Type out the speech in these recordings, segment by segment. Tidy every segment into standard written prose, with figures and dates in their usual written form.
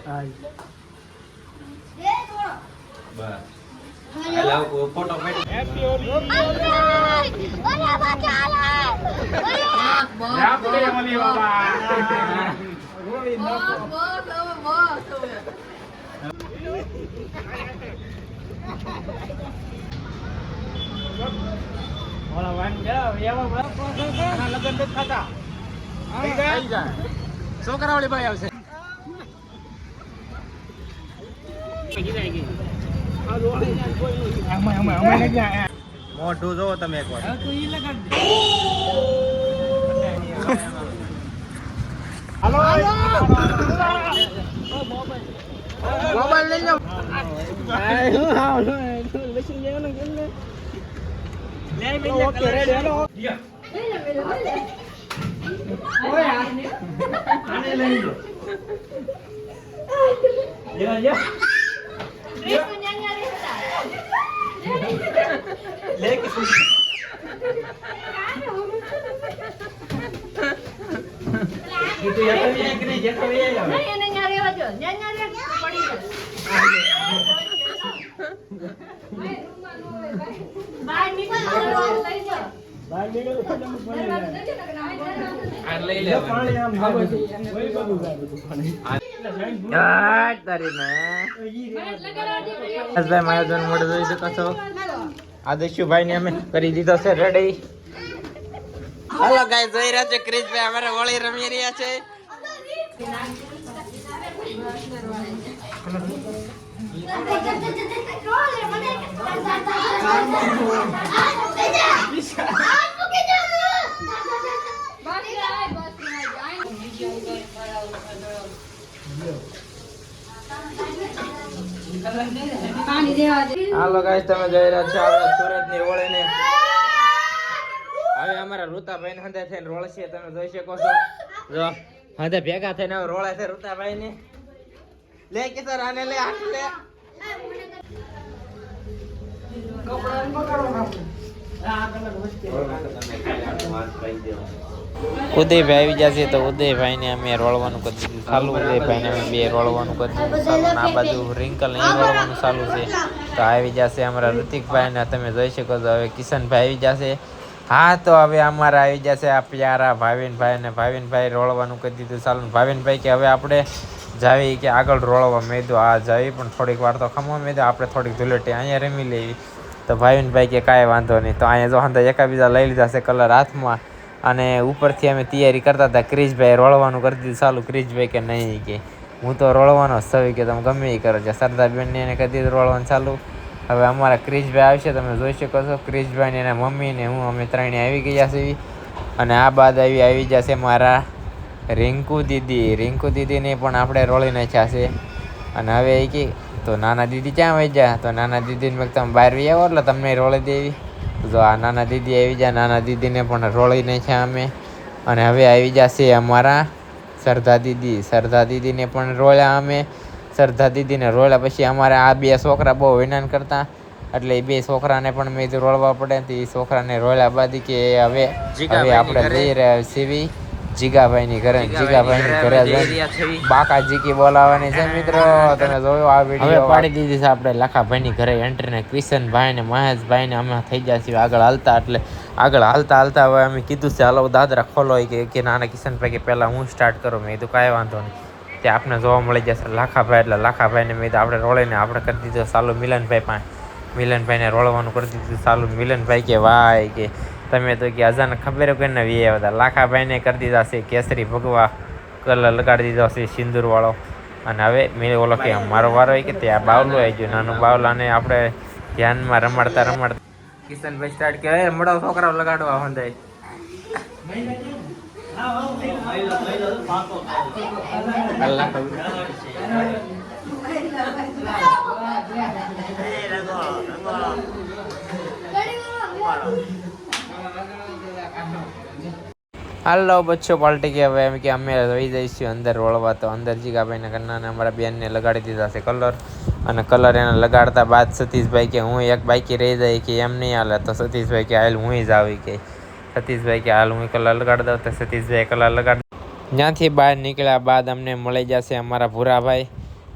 હા બસ હાલો ફોટો પાડી હેપી હોલી ઓલા બાકા હેપી હોલી બાબા રોવી નાખો ઓલા વાન જાવ એવા લગન નથી થતા થઈ જાય છોકરા વાળી ભાઈ આવશે મોઢું જોવો તમે એક વાર મોબાઈલ લઈ જાઓ ઓકે રેડી હેલો આને લઈ લો લે लेके itu ya kami yang kena je kami ya नहीं नहीं nyari aja nyari पड़ी बाहर निकल लई जा बाहर निकल आ लई ले पानी आम भागो છે ઓય બધું પાણી યાર તારી ને બસ ભાઈ મારા જન મોડે જોઈ શકો છો આદેશુભાઈ ને અમે કરી દીધો છે રેડી હાલો ગાઈસ જોઈ રહ્યા છે ક્રિશભાઈ અમારે હોળી રમી રહ્યા છે હાલો ગાઈસ તમે જોઈ રહ્યા છો આપણા સુરતની હોળીને હવે અમારા ઋતાભાઈ ને હંધે થઈને રોળશે તમે જોઈ શકો છો જો હંધે ભેગા થઈને રોળે છે ઋતાભાઈ ને લે કે સર આને લે હાથ લે ઉદયભાઈ આવી જશે તો ઉદયભાઈ ને અમે રોળવાનું કરી દીધું ચાલુ ઉદયભાઈ ને અમે બે રોળવાનું કરી દીધું ચાલુ આ બાજુ રિંકલ ને રોળવાનું ચાલુ છે તો આવી જશે અમારા ઋતિકભાઈ ને તમે જોઈ શકો છો હવે કિશનભાઈ આવી જશે હા તો હવે અમારા આવી જશે આ પ્યારા ભાવિનભાઈ ને ભાવિનભાઈ રોળવાનું કરી દીધું ચાલુ ભાવિનભાઈ કે હવે આપણે જાવી કે આગળ રોળવા મેં કીધું આ જાવી પણ થોડીક વાર તો ખમો મેં કીધું આપણે થોડીક ધૂળેટી અહીંયા રમી લેવી તો ભાવિનભાઈ કે કાંઈ વાંધો નહીં તો અહીંયા જો હંધા એકાબીજા લઈ લીધા છે કલર હાથમાં અને ઉપરથી અમે તૈયારી કરતા હતા ક્રિશભાઈ રોળવાનું કરી દીધું ચાલુ ક્રિશભાઈ કે નહીં કે હું તો રોળવાનો જ સવી કે તમે ગમે એ કરો છો સરદારબેનને એને કરી દીધું રોળવાનું ચાલુ હવે અમારા ક્રિશભાઈ આવશે તમે જોઈ શકો છો ક્રિશભાઈ ને એના મમ્મી ને હું અમે ત્રણે આવી ગયા છીએ અને આ બાદ આવી જશે મારા રિંકુ દીદીને પણ આપણે રોળી નાખ્યા છે અને હવે એ કે તો નાના દીદી ક્યાં વહી જા તો નાના દીદીને મેં તમે બહાર વી આવો એટલે તમને રોળી દેવી જો આ નાના દીદી આવી જાય નાના દીદીને પણ રોળી નાખ્યા અમે અને હવે આવી જશે અમારા સરદા દીદીને પણ રોળ્યા અમે સરદા દીદીને રોળ્યા પછી અમારે આ બે છોકરા બહુ વિનાન કરતા એટલે એ બે છોકરાને પણ મેં રોળવા પડે તો એ છોકરાને રોળ્યા બાદ કે હવે આપણે જઈ રહ્યા છીએ જીગાભાઈની ઘરે બાકા જીકી બોલાવવાની છે મિત્રો તમે જોયો આ વિડીયો પાડી દીધી છે આપણે લાખાભાઈની ઘરે એન્ટ્રી ને કિશનભાઈ ને મહેશભાઈ ને અમે થઈ ગયા છીએ આગળ હાલતા એટલે આગળ હાલતા હવે અમે કીધું છે હાલો દાદરા ખોલો કે નાના કિશનભાઈ કે પહેલાં હું સ્ટાર્ટ કરું મેં કીધું કાંઈ વાંધો નહીં તે આપણે જોવા મળી જશે લાખાભાઈ એટલે લાખાભાઈને મેં આપણે રોળીને આપણે કરી દીધું ચાલુ મિલનભાઈને રોળવાનું કરી દીધું ચાલુ મિલનભાઈ કે વાય કે તમે તો કે અજાને ખબર કોઈને વી આવ્યા હતા લાખાભાઈને કરી દીધા છે કેસરી ભગવા કલર લગાડી દીધો છે સિંદૂરવાળો અને હવે મેં ઓલો કે મારો વારો હોય કે ત્યાં બાવલું આવી ગયું નાનું બાવલાને આપણે ધ્યાનમાં રમાડતા કિશનભાઈ સ્ટાર્ટ કે મળો છોકરાઓ લગાડવા હંધાય હાલો બચ્ચો પાલટી કે હવે એમ કે અમે રહી જઈશું અંદર વળવા તો અંદર જીગાભાઈને કન્નાને અમારા બેનને લગાડી દીધા છે કલર અને કલર એને લગાડતા બાદ સતીશભાઈ કે હું એક બાઈકી રહી જાય કે એમ નહીં હાલે તો સતીશભાઈ કે હાલ હું જ આવી કે સતીશભાઈ કે હાલ હું કલર લગાડી દઉં તો સતીશભાઈ કલર લગાડી ત્યાંથી બહાર નીકળ્યા બાદ અમને મળી જશે અમારા ભૂરાભાઈ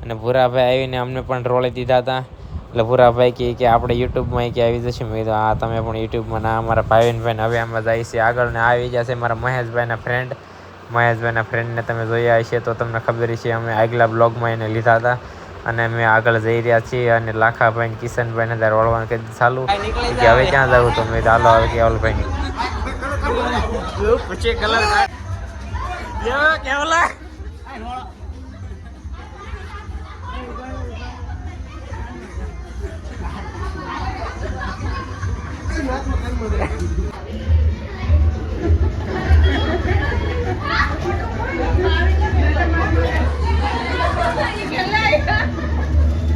અને ભૂરાભાઈ આવીને અમને પણ રોળી દીધા હતા. એટલે ભૂરાભાઈ કે આપણે યુટ્યુબમાં કે આવી જશે. મેં કીધું હા તમે પણ યુટ્યુબમાં ના અમારા ભાઈન હવે આમાં જાય છે આગળ ને આવી જશે મારા મહેશભાઈના ફ્રેન્ડને તમે જોયા હશે તો તમને ખબર છે. અમે આગલા બ્લોગમાં એને લીધા હતા અને અમે આગળ જઈ રહ્યા છીએ. અને લાખાભાઈ કિશનભાઈને ત્યાં રોળવાનું કરી ચાલુ કે હવે ક્યાં જવું તો મેં ચાલો હવે કેવલભાઈ પછી કલર કેવલા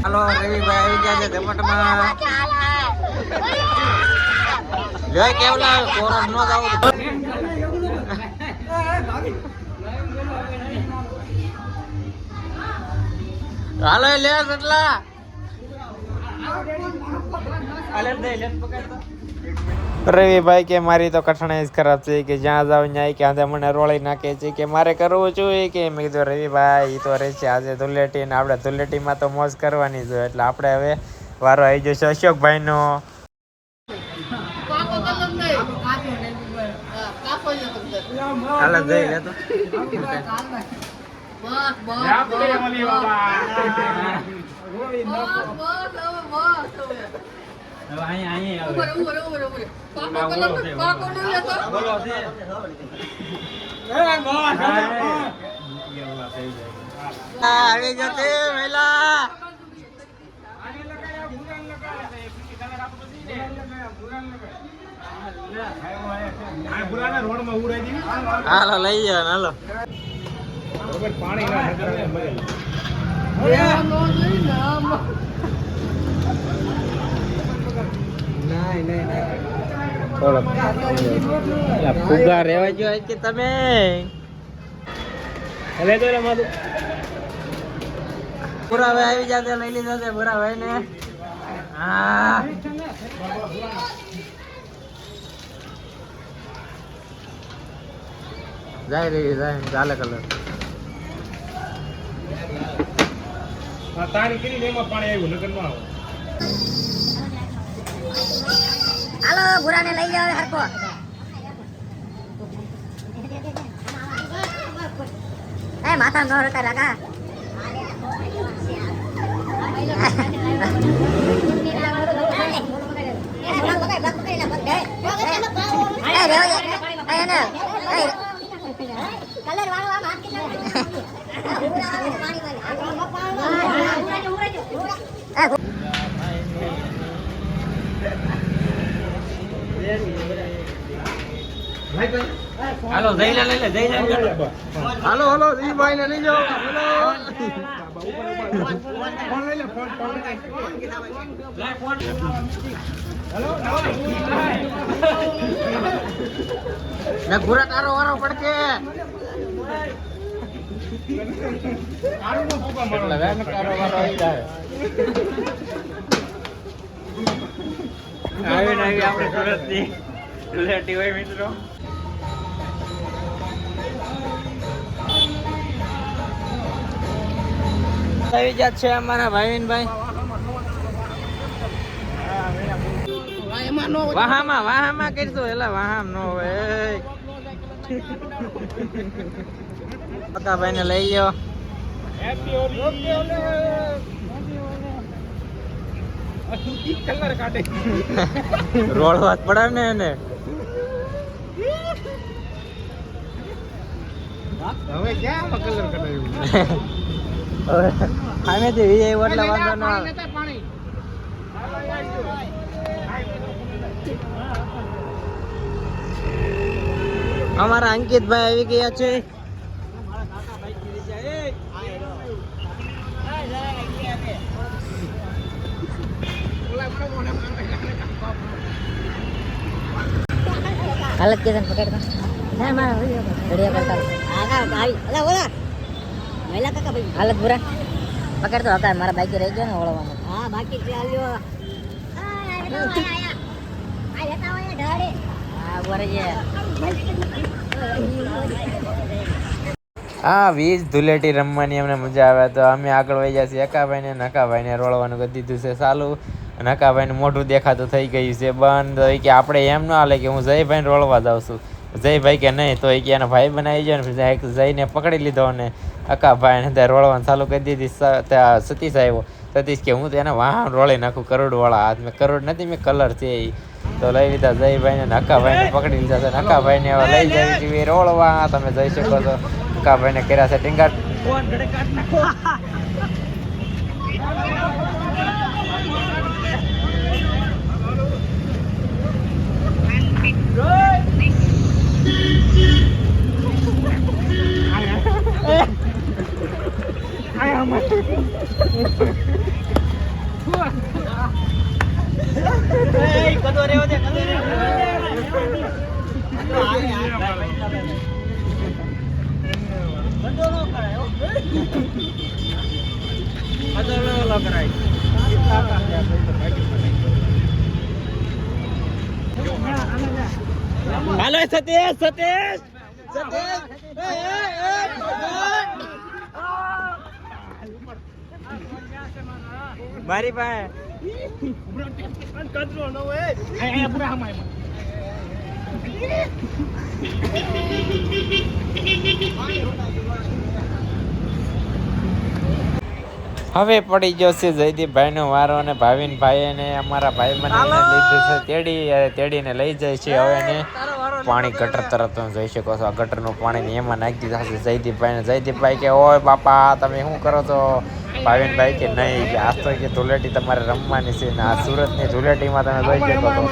હાલો રવિભાઈ આવી ગયા છે ધમટમાં. જોઈ કેવલા કોરસ નો જાવ હાલો લે એટલા રવિભાઈ કે મારી તો કઠણાઈ જ ખરાબ છે કે જ્યાં જાવ ત્યાં કે આજે મને રોળી નાખે છે કે મારે કરવું જોઈએ કે મેં કીધું રવિભાઈ એ તો રહે છે આજે ધુલેટી ને આપણે ધુલેટીમાં તો મોજ કરવાની જોઈએ. એટલે આપણે હવે વારો આવી જશે અશોકભાઈ નો. હાલો જઈ લે તો આવી જશે મેલા હાલો લઈ જાવ હાલો ફુગા રેવા જોઈએ કે તમે ભૂરાભાઈ આવી જશે લઈ લીધા છે ભૂરાભાઈ ને. હા જાય રહી જાય ચાલે કલર તારી કરીને એમાં પાણી આવ્યું નકર ન આવે. હાલો ભૂરાને લઈ જાવ હરકો. એ માથા ન રકા લગા કલર વાળો આ હાથ કેટલા હાલો જઈ લે લઈ લે જઈ લે હાલો હાલો ઈ ભાઈ ને લઈ જાઓ ફોન લઈ લે ફોન હેલો મે પૂરા તારો વારો પડકે આરો નો ફૂકા મારો લગા મે તારો વારો આવી જાય આવે ને આપણે સુરત ની રિલેટિવ હોય મિત્રો આવી જાત છે અમારા ભાઈનભાઈ વાહામાં કરતો એલા વાહામ નો હોય પકા ભાઈ ને લઈ ગયો રોડ વાત પડે ને એને હવે ક્યાં કલર કરાવ્યું આમેથી વી આવ્યો એટલે વાંધો ન આવે અમારા અંકિતભાઈ આવી ગયા છે હાલત કેસન પકડતા ના મારા વિડિયો કરતા આગા આવી અલા ઓલા મહિલા કાકા ભાઈ હાલત પૂરા પકડતો હતા મારા બાઈક રહી ગયો ને ઓળવામાં હા બાકી છે આલ્યો આ લેતા હોય ઢાડે હા બોરે જે હા વીજ ધૂળેટી રમવાની અમને મજા આવે તો અમે આગળ વહી જઈએ એકાભાઈને નકાભાઈને રોળવાનું કરી દીધું છે ચાલુ. નકાભાઈનું મોઢું દેખાતું થઈ ગયું છે બંધ હોય કે આપણે એમ ન હાલે કે હું જયભાઈને રોળવા જાઉં છું. જયભાઈ કે નહીં તો કે એના ભાઈ બનાવી જાય ને જઈને પકડી લીધો અને અકાભાઈને ત્યાં રોળવાનું ચાલુ કરી દીધી. ત્યાં સતીશ આવ્યો. સતીશ કે હું તો એને વાહન રોળી નાખું કરોડવાળા હાથ મેં કરોડ નથી મેં કલર છે એ તો લઈ લીધા જયભાઈને નકાભાઈને પકડી લીધા છે. નકાભાઈને હવે લઈ જાય છીએ રોળવા તમે જઈ શકો છો. નકાભાઈને કર્યા છે ટીંગાટ. હાલો સતીશ સતીશ સતીશ મારી પાસે કચરો ન હોય અહીંયા પૂરા હમાય હવે પડી ગયો છે જયદીપભાઈનો વારો અને ભાવિનભાઈ ને અમારા ભાઈ મને લીધું છે તેડીને લઈ જાય છે. હવે એને પાણી ગટર તરફ તમે જોઈ શકો છો. આ ગટરનું પાણી એમાં નાખી દીધા છે જયદીપભાઈને. જયદીપભાઈ કે ઓય બાપા તમે શું કરો છો? ભાવિનભાઈ કે નહીં કે આજ તો કે ધૂળેટી તમારે રમવાની છે ને આ સુરતની ધૂળેટીમાં તમે જોઈ શકો છો.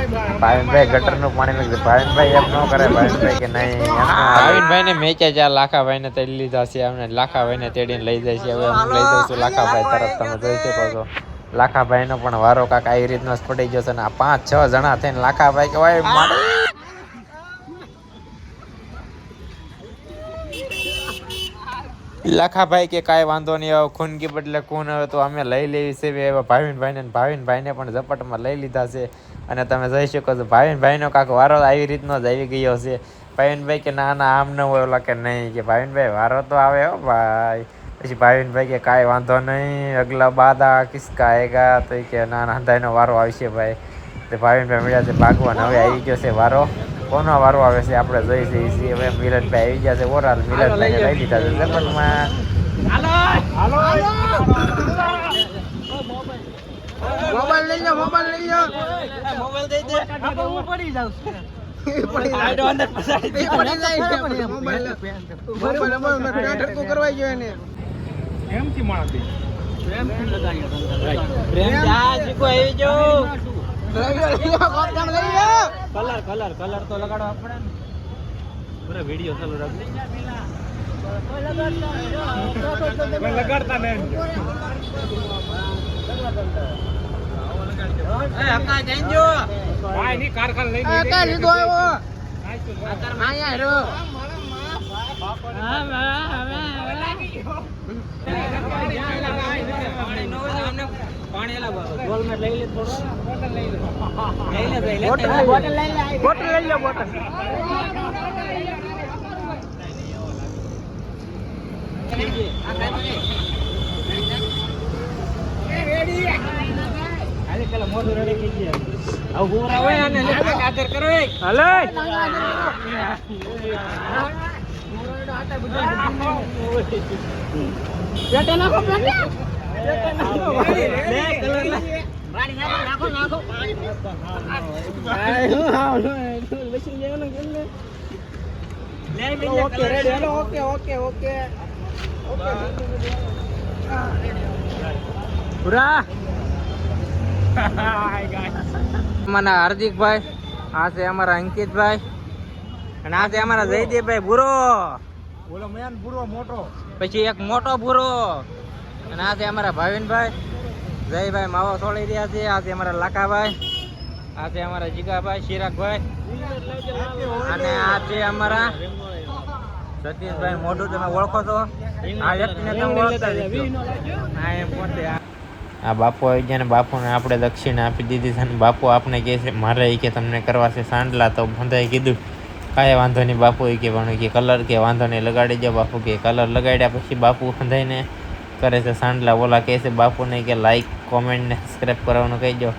ભાવિનભાઈ ગટરનું પાણી નાખી ભાવિનભાઈ એમ ન કરે. ભાવિનભાઈ કે નહીં ભાવિનભાઈને મેચ્યા જ્યાં લાખાભાઈને તેડી લીધા છે. અમને લાખાભાઈને તેડીને લઈ જાય છે. હવે હું લઈ જાઉં છું લાખાભાઈ તરફ તમે જોઈ શકો છો. લાખાભાઈનો પણ વારો કાંક આવી રીતનો જ પડી ગયો છે ને આ 5-6 જણા થઈને લાખાભાઈ કે ઓય મારી લાખાભાઈ કે કાંઈ વાંધો નહીં હવે ખૂનગી બદલે ખૂન હવે તો અમે લઈ લેવી છે. હવે ભાવિનભાઈને પણ ઝપટમાં લઈ લીધા છે અને તમે જોઈ શકો છો ભાવિનભાઈનો કાંક વારો આવી રીતનો જ આવી ગયો છે. ભાવિનભાઈ કે ના ના આમ ન હોય ઓલા કે નહીં કે ભાવિનભાઈ વારો તો આવે હો ભાઈ. પછી ભાવિનભાઈ કે કાંઈ વાંધો નહીં અગલા બાદા કિસકા આએગા તો કે ના ના હંધાઈનો વારો આવશે ભાઈ. તો ભાવિનભાઈ મળ્યા છે ભાગવાન. હવે આવી ગયો છે વારો. કોનો વારો આવે છે આપણે જોઈ જઈએ છીએ. હવે મિલનભાઈ આવી ગયા છે ઓરાલ. મિલનભાઈને લઈ લીધા છે ઝપટમાં. મોબાઈલ લઈ લો મોબાઈલ લઈ લો મોબાઈલ દઈ દે હું પડી જાઉં કરવાઈ ગયો એને એમથી માણસ પ્રેમ જા જીકો આવી જો કલર તો લગાડવા પડે ને. પૂરા વિડિયો ચાલુ રાખજો. લગાડતા નહીં એ હકા જઈજો ભાઈ ની કારખાન લઈ કા લીધો આવ્યો આયા હેરો પાણી લાવો ગોલ માં લઈ લે થોડો બોટલ લઈ લે બોટલ લઈ લો બોટલ પેલા મોઢું રેડી થઈ ગયા હવે હું આવે અને આદર કરો એ હાલે પેટે નાખો પેટે લે કલર લે પાણી નાખો નાખો okay ready hello okay okay okay પૂરા અમારા હાર્દિકભાઈ આ છે અમારા અંકિતભાઈ અને આ છે અમારા જયદેવભાઈ ભૂરો બોલો મેન પૂરો મોટો પછી એક મોટો ભૂરો અને આ છે અમારા ભાવિનભાઈ જયભાઈ માવો છોડી રહ્યા છે. આ છે અમારા લાકાભાઈ આ છે અમારા જીગાભાઈ ચિરાગભાઈ અને આ છે અમારા સતીશભાઈ મોઢું તમે ઓળખો છો આ વ્યક્તિને તમે ઓળખતા જ હશો. આ એમ પોતે આ બાપુ આવી ગયા ને બાપુને આપણે દક્ષિણા આપી દીધી છે અને બાપુ આપણે કહે છે મારે કે તમને કરવા છે સાંડલા તો બધાએ કીધું કાંઈ વાંધો નહીં બાપુ એ કે પણ કે કલર કે વાંધો નહીં લગાડી દો બાપુ કે કલર લગાડ્યા પછી બાપુ હંધાઈને કરે છે સાંડલા. ઓલા કહે છે બાપુને કે લાઈક કોમેન્ટ ને સબસ્ક્રાઈબ કરવાનું કહી દો.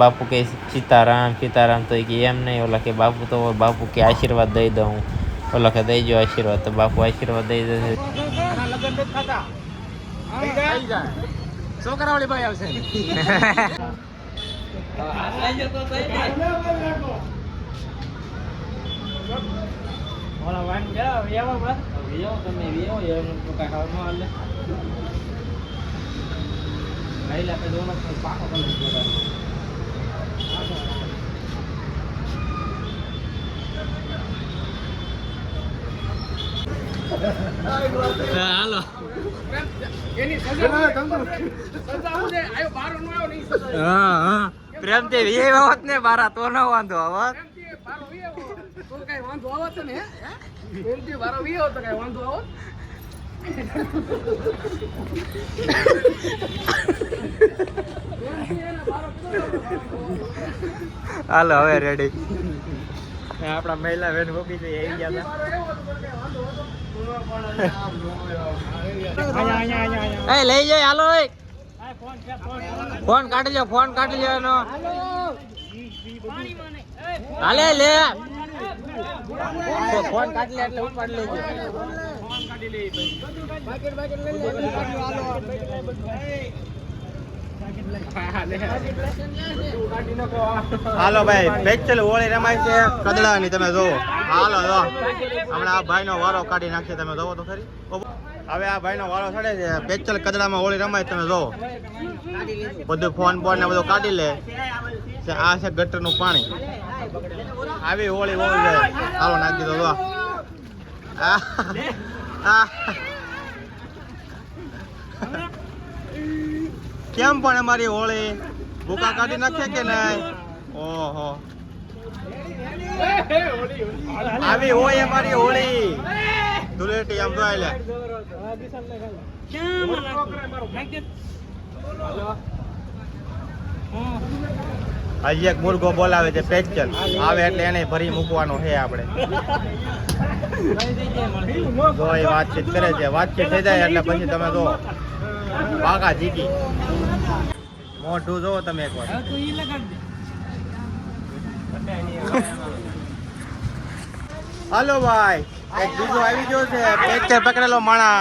બાપુ કહે છે સીતારામ સીતારામ, તો એ કે એમ નહીં. ઓલા કે બાપુ તો બાપુ કે આશીર્વાદ દઈ દઉં હું. ઓલા કે દઈ દો આશીર્વાદ, તો બાપુ આશીર્વાદ દઈ દે. છોકરાવાળી ભાઈ આવશે. ઓલા વાન ગયા વેવા બસ વેવો તમે વેવો એમ તો કાઈ ખાવાનું આલે લઈ લે પે દોનો પાકો કરી દો. હાલો એની સજા છે આયો બારો નો આવ્યો નહીં સજા. હા પ્રેમથી વેવો હોત ને બારા તો ન વાંધો આવત. બારો વેવો તો કઈ વાંધો આવત ને પ્રેમથી બારો વેવો તો કઈ વાંધો આવત. હાલો હવે રેડી. આપણા મહિલા બેન ગોપી છે આવી ગયા હતા. લઈ જાય હાલો ફોન કાઢી લો, ફોન કાઢી લો એનો. હાલે લે ફોન કાઢી લે એટલે ઉપાડી લેજો. હાલો ભાઈ પેચલ હોળી રમાય છે કદડાની, તમે જોવો. હાલો જો હમણાં આ ભાઈનો વારો કાઢી નાખશે, તમે જોવો તો ખરી. હવે આ ભાઈનો વારો ચડે છે, પેચલ કદડામાં હોળી રમાય, તમે જોવો. બધું ફોન બોન ને બધું કાઢી લે. આ છે ગટરનું પાણી, આવી હોળી હોળી જાય. હાલો નાખી દો જો. કેમ પણ અમારી હોળી ભૂકા કાઢી નાખે કે નહીં? ઓહો આવી હોય અમારી હોળી ધૂળેટી આમ જોઈ લે. હજી એક મુર્ગો બોલાવે છે પેચલ, આવે એટલે એને ભરી મૂકવાનો છે આપણે. જો એ વાતચીત કરે છે, વાતચીત થઈ જાય એટલે પછી તમે જો પાકા જીકી. મોઢું જોવો તમે એક વાર. હાલો ભાઈ એક બીજો આવી ગયો છે પેચર પકડેલો માણા.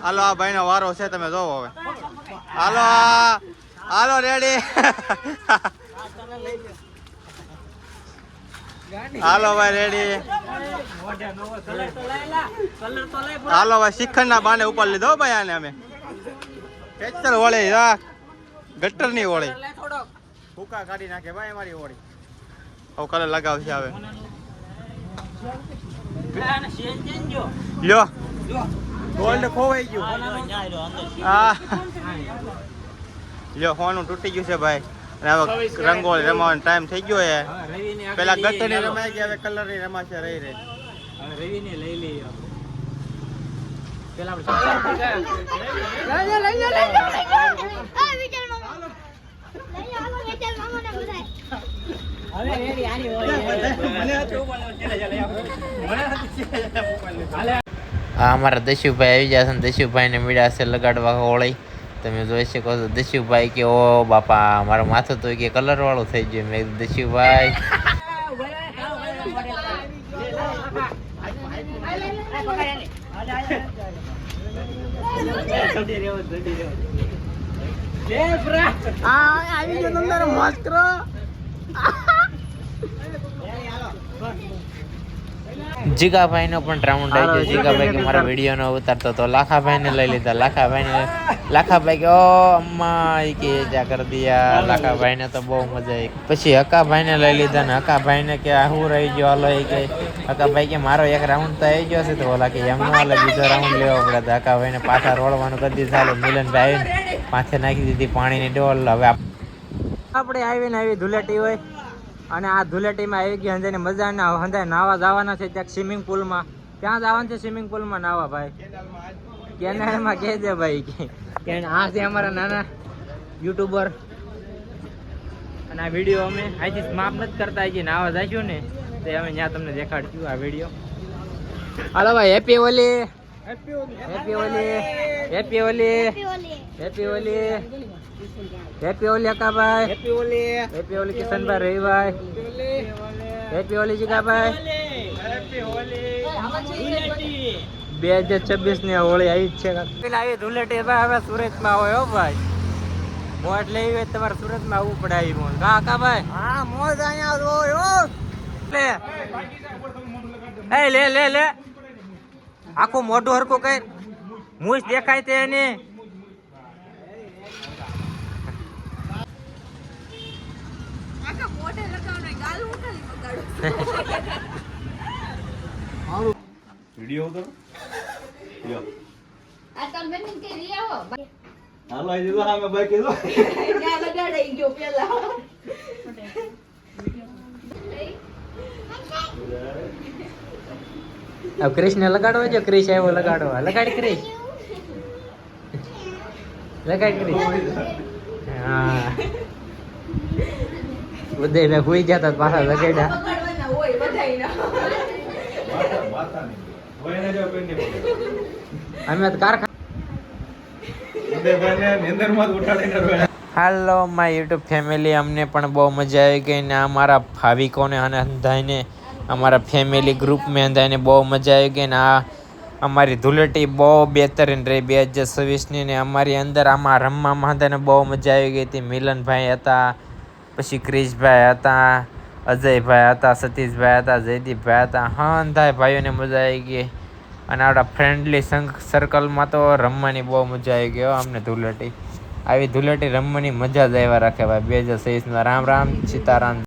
હાલો આ ભાઈનો વારો છે, તમે જોવો હવે. હાલો હાલો રેડી. હાલો ભાઈ રેડી. હાલો ભાઈ શિખંડ ના બાને ઉપર લીધો ભાઈ આને અમે. પેચર હોળી ગટર ની હોળી ભૂકા કાઢી નાખે ભાઈ અમારી હોળી. હવે કલર લગાવશે હવે. લ્યો ગોલ્ડ ખોવાઈ ગયું. હા લ્યો ફોન તૂટી ગયું છે ભાઈ. અને હવે રંગોળી રમવાનો ટાઈમ થઈ ગયો છે. પેલા ગટર ની રમાઈ ગઈ, હવે કલર ની રમાશે. રહી રહી રવિ ને લઈ લઈએ પેલા હા અમારા દશીભાઈ આવી જશે ને દશીભાઈ ને મીડા છે લગાડવા હોળી. તમે જોઈ શકો છો. દશીભાઈ કે ઓ બાપા મારું માથું તો કે કલર વાળું થઈ ગયું. મેં દશીભાઈ જીગાભાઈ નો પણ રાઉન્ડ આવી ગયો. જીગાભાઈ કે મારા વિડીયો નો ઉતારતો તો લાખાભાઈ ને લઈ લીધા. લાખાભાઈ કે ઓ અમ્મા એ કે જા કર દિયા. લાખાભાઈ ને તો બહુ મજા આવી. પછી હકાભાઈ ને લઈ લીધા ને હકાભાઈ ને કે હું રહી ગયો હાલો. એ કે હકાભાઈ કે મારો એક રાઉન્ડ તો આવી ગયો છે. તો ઓલા કે એમ નો હાલે, બીજો રાઉન્ડ લેવો પડે. તો હકાભાઈ ને પાછા રોડવાનું કરી દીધું. હાલો મિલનભાઈ આવીને પાછે નાખી દીધી પાણીની ડોલ. હવે આપણે આવીને આવી ધૂળેટી હોય અને આ ધૂળેટીમાં આવી ગઈ હંધાઈને મજા ના હંધાઈ નાવા જવાના છે ત્યાં સ્વિમિંગ પુલમાં. ક્યાં જવાનું છે સ્વિમિંગ પુલમાં નાવા ભાઈ? કેનાલમાં કહે છે ભાઈ કે આ છે અમારા નાના યુટ્યુબર. અને આ વિડીયો અમે અહીંથી સમાપ્ત નથી કરતા. અહીંથી નાવા જઈશું ને તે અમે ત્યાં તમને દેખાડશું આ વિડીયો. હાલો ભાઈ happy Holi, happy Holi, happy Holi, happy Holi, happy Holi અકાભાઈ, હેપી હોલી, હેપી હોલી કિશનભાઈ રવિભાઈ, હેપી હોલી જીગાભાઈ, હેપી હોલી 2026 ની હોળી આવી જ છે. પેલા આવી ધૂળેટી ભાઈ હવે સુરતમાં હોય હો ભાઈ. મોજ લેવી હોય તમારે સુરતમાં આવવું પડે. આવી મોજ કાકા ભાઈ. હા મોજ અહીંયા હોય હો. લે લે લે લે આખું મોઢું હરખું કઈ મૂછ દેખાય તે એની. વિડિયો ઉતરો લ્યો આ તમે ને કે લ્યો હાલો આ દીધો સામે બાઈક કીધો ત્યાં લગાડાઈ ગયો પેલા. अब कृष्ण लगाड़ो जो क्रिश है वो लगाड़ो. लगाड़ क्रिश, लगाड़ क्रिश. हाँ उदय में हुई जाता पासा लगाड़ा. પકડવાના હોય બધાયના. વયને જો પેન ની हमें तो कारखाना. બે ભાઈને નિંદરમાં ઉઠાડીને રોયા. હાલો માય યુટ્યુબ ફેમિલી, અમને પણ બહુ મજા આવી ગઈ ને અમારા ભાવિકોને અને અંધાઈને અમારા ફેમિલી ગ્રુપમાં અંધાઈને બહુ મજા આવી ગઈ ને આ અમારી ધૂળેટી બહુ બહેતરીન રહી 2026ની ને અમારી અંદર આમાં રમવામાં અંધાઈને બહુ મજા આવી ગઈ હતી. મિલનભાઈ હતા, પછી ક્રિશભાઈ હતા, અજયભાઈ હતા, સતીશભાઈ હતા, જયદીપભાઈ હતા. હા અંધાય ભાઈઓને મજા આવી ગઈ અને આપણા ફ્રેન્ડલી સર્કલમાં તો રમવાની બહુ મજા આવી ગઈ હો અમને ધૂળેટી. આવી ધૂળેટી રમવાની મજા જ આવ્યા રાખે ભાઈ 2026માં. રામ રામ, સીતારામ.